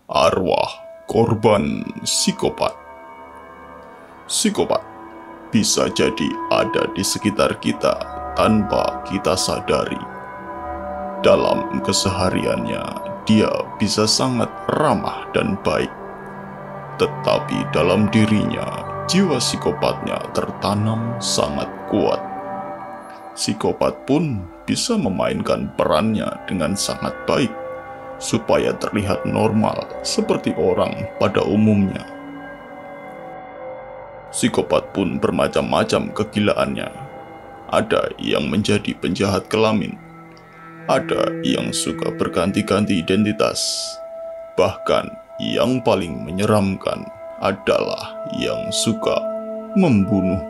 Arwah korban psikopat. Psikopat bisa jadi ada di sekitar kita tanpa kita sadari. Dalam kesehariannya, dia bisa sangat ramah dan baik. Tetapi dalam dirinya, jiwa psikopatnya tertanam sangat kuat. Psikopat pun bisa memainkan perannya dengan sangat baik, supaya terlihat normal seperti orang pada umumnya. Psikopat pun bermacam-macam kegilaannya. Ada yang menjadi penjahat kelamin, ada yang suka berganti-ganti identitas, bahkan yang paling menyeramkan adalah yang suka membunuh.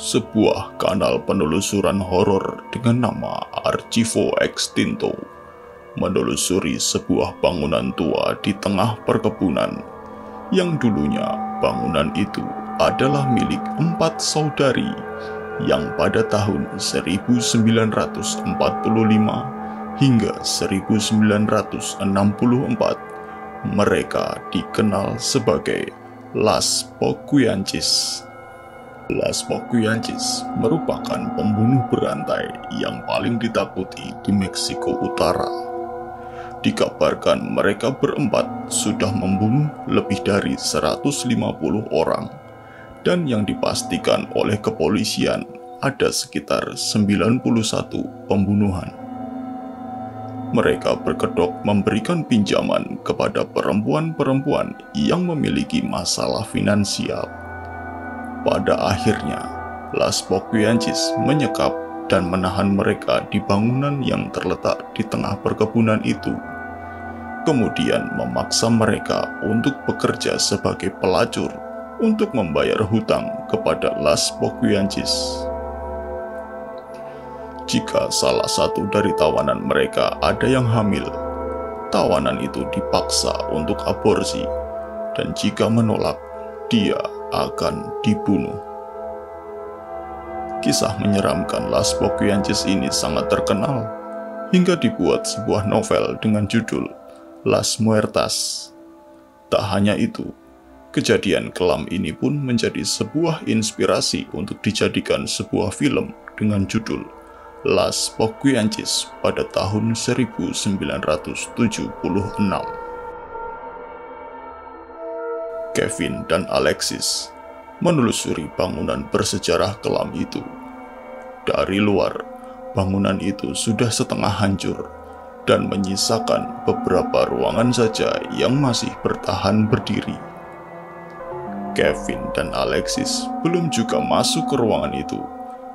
Sebuah kanal penelusuran horor dengan nama Archivo Extinto menelusuri sebuah bangunan tua di tengah perkebunan, yang dulunya bangunan itu adalah milik 4 saudari yang pada tahun 1945 hingga 1964 mereka dikenal sebagai Las Pokuyanchis. Las Pokuyanchis merupakan pembunuh berantai yang paling ditakuti di Meksiko Utara. Dikabarkan mereka berempat sudah membunuh lebih dari 150 orang, dan yang dipastikan oleh kepolisian ada sekitar 91 pembunuhan. Mereka berkedok memberikan pinjaman kepada perempuan-perempuan yang memiliki masalah finansial. Pada akhirnya, Las Pokuyanchis menyekap dan menahan mereka di bangunan yang terletak di tengah perkebunan itu. Kemudian memaksa mereka untuk bekerja sebagai pelacur untuk membayar hutang kepada Las Pokuyanchis. Jika salah satu dari tawanan mereka ada yang hamil, tawanan itu dipaksa untuk aborsi, dan jika menolak, dia akan dibunuh. Kisah menyeramkan Las Pokuyanchis ini sangat terkenal, hingga dibuat sebuah novel dengan judul Las Muertas. Tak hanya itu, kejadian kelam ini pun menjadi sebuah inspirasi untuk dijadikan sebuah film dengan judul Las Pokuyanchis pada tahun 1976. Kevin dan Alexis menelusuri bangunan bersejarah kelam itu. Dari luar, bangunan itu sudah setengah hancur dan menyisakan beberapa ruangan saja yang masih bertahan berdiri. Kevin dan Alexis belum juga masuk ke ruangan itu.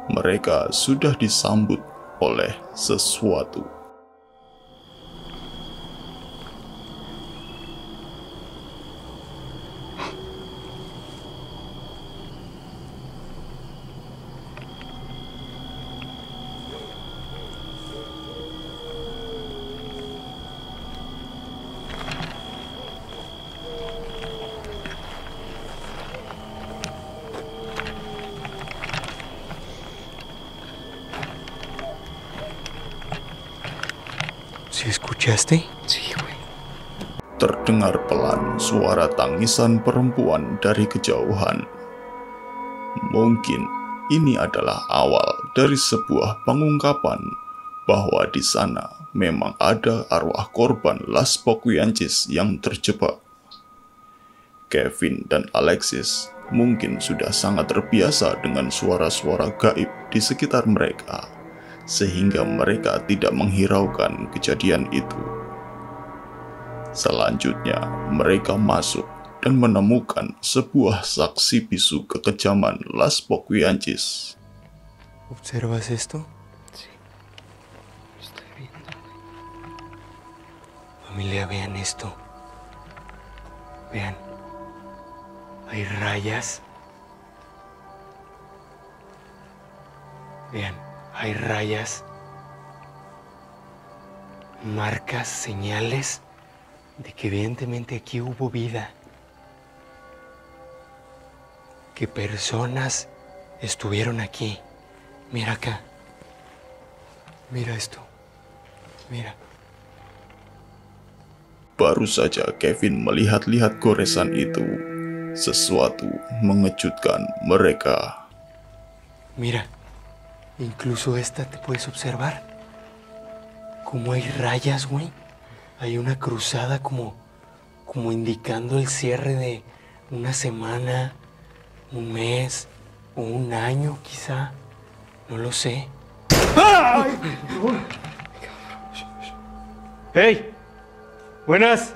Mereka sudah disambut oleh sesuatu. ¿Sí escuchaste? Sí, güey. Terdengar pelan suara tangisan perempuan dari kejauhan. Mungkin ini adalah awal dari sebuah pengungkapan bahwa di sana memang ada arwah korban Las Pokuyanchis yang terjebak. Kevin dan Alexis mungkin sudah sangat terbiasa dengan suara-suara gaib di sekitar mereka, sehingga mereka tidak menghiraukan kejadian itu. Selanjutnya, mereka masuk dan menemukan sebuah saksi bisu kekejaman Las Pokuyanchis. ¿Observas esto? Sí, estoy viendo. Familia, vean esto. Vean. Hay rayas. Vean. Hay rayas, marcas, señales de que evidentemente aquí hubo vida, que personas estuvieron aquí. Mira acá, mira esto, mira. Baru saja Kevin melihat-lihat goresan itu, sesuatu mengejutkan mereka. Mira, incluso esta te puedes observar. Como hay rayas, güey. Hay una cruzada como indicando el cierre de una semana, un mes o un año quizá. No lo sé. ¡Ay! ¡Hey! Buenas.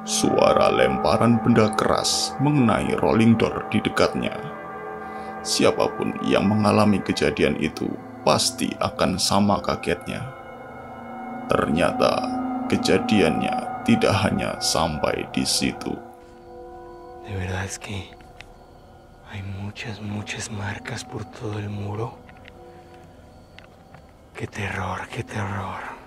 Suara lemparan benda keras mengenai rolling door di dekatnya. Siapapun yang mengalami kejadian itu pasti akan sama kagetnya. Ternyata kejadiannya tidak hanya sampai di situ. De verdad es que hay muchas marcas por todo el muro. Qué terror, qué terror.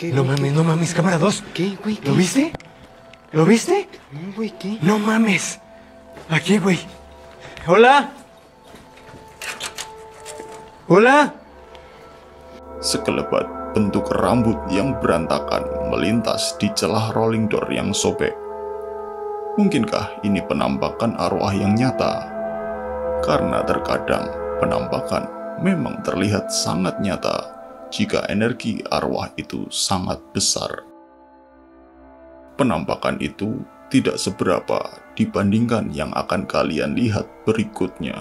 No mames. No mames, cámara 2. ¿Qué, güey? ¿Lo viste? ¿Lo viste? No, güey, ¿qué? No mames. Aquí, güey. Hola. Hola. Sekelebat bentuk rambut yang berantakan melintas di celah rolling door yang sobek. Mungkinkah ini penampakan arwah yang nyata? Karena terkadang penampakan memang terlihat sangat nyata jika energi arwah itu sangat besar. Penampakan itu tidak seberapa dibandingkan yang akan kalian lihat berikutnya.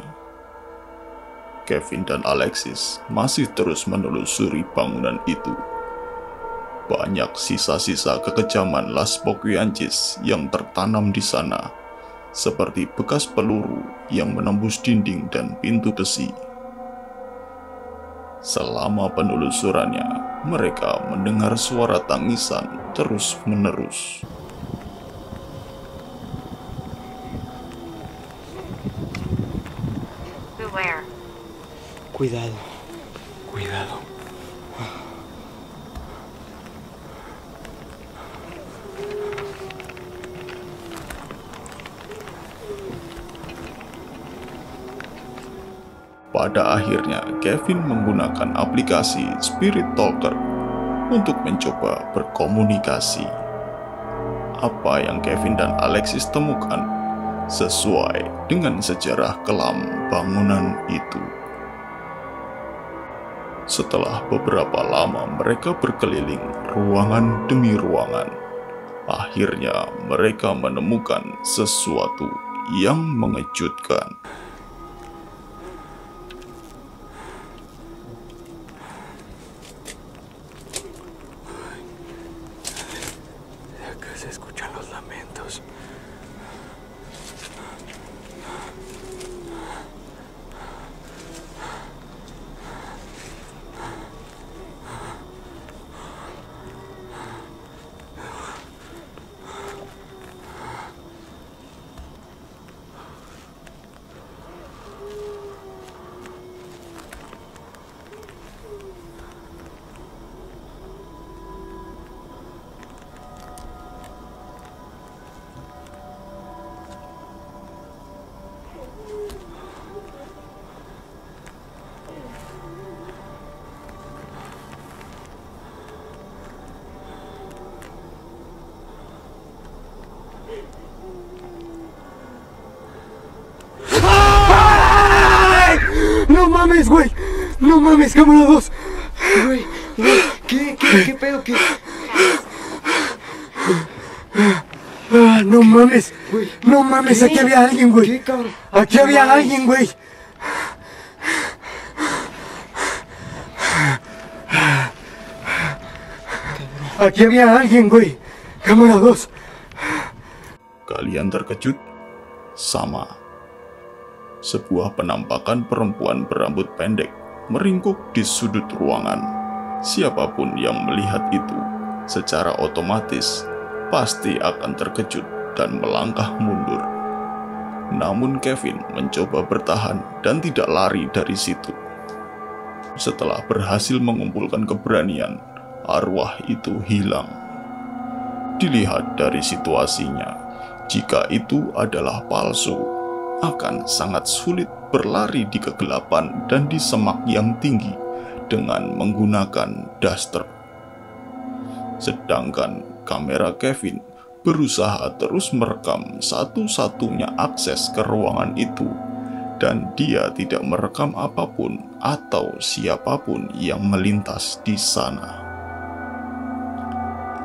Kevin dan Alexis masih terus menelusuri bangunan itu. Banyak sisa-sisa kekejaman Las Poquianchis yang tertanam di sana, seperti bekas peluru yang menembus dinding dan pintu besi. Selama penelusurannya, mereka mendengar suara tangisan terus-menerus. Beware. Cuidado. Cuidado. Pada akhirnya, Kevin menggunakan aplikasi Spirit Talker untuk mencoba berkomunikasi. Apa yang Kevin dan Alexis temukan sesuai dengan sejarah kelam bangunan itu. Setelah beberapa lama mereka berkeliling ruangan demi ruangan, akhirnya mereka menemukan sesuatu yang mengejutkan. Se escuchan los lamentos. ¡No mames, güey! ¡No mames, cámara 2! Güey, ¿qué pedo? ¿Qué? No mames, Güey, no mames, ¿qué? aquí había alguien, güey. ¿Qué, cabrón? Aquí había alguien, güey. Aquí había alguien, güey. Cámara 2. Kalian terkejut? Sama. Sebuah penampakan perempuan berambut pendek meringkuk di sudut ruangan. Siapapun yang melihat itu secara otomatis pasti akan terkejut dan melangkah mundur. Namun Kevin mencoba bertahan dan tidak lari dari situ. Setelah berhasil mengumpulkan keberanian, arwah itu hilang. Dilihat dari situasinya, jika itu adalah palsu, akan sangat sulit berlari di kegelapan dan di semak yang tinggi dengan menggunakan daster. Sedangkan kamera Kevin berusaha terus merekam satu-satunya akses ke ruangan itu, dan dia tidak merekam apapun atau siapapun yang melintas di sana.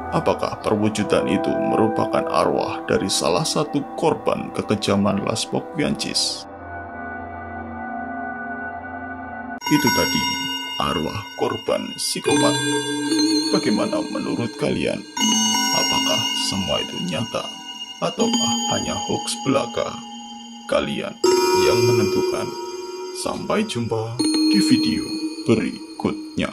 Apakah perwujudan itu merupakan arwah dari salah satu korban kekejaman Las Bokvianchis? Itu tadi arwah korban psikopat. Bagaimana menurut kalian? Apakah semua itu nyata ataukah hanya hoax belaka? Kalian yang menentukan. Sampai jumpa di video berikutnya.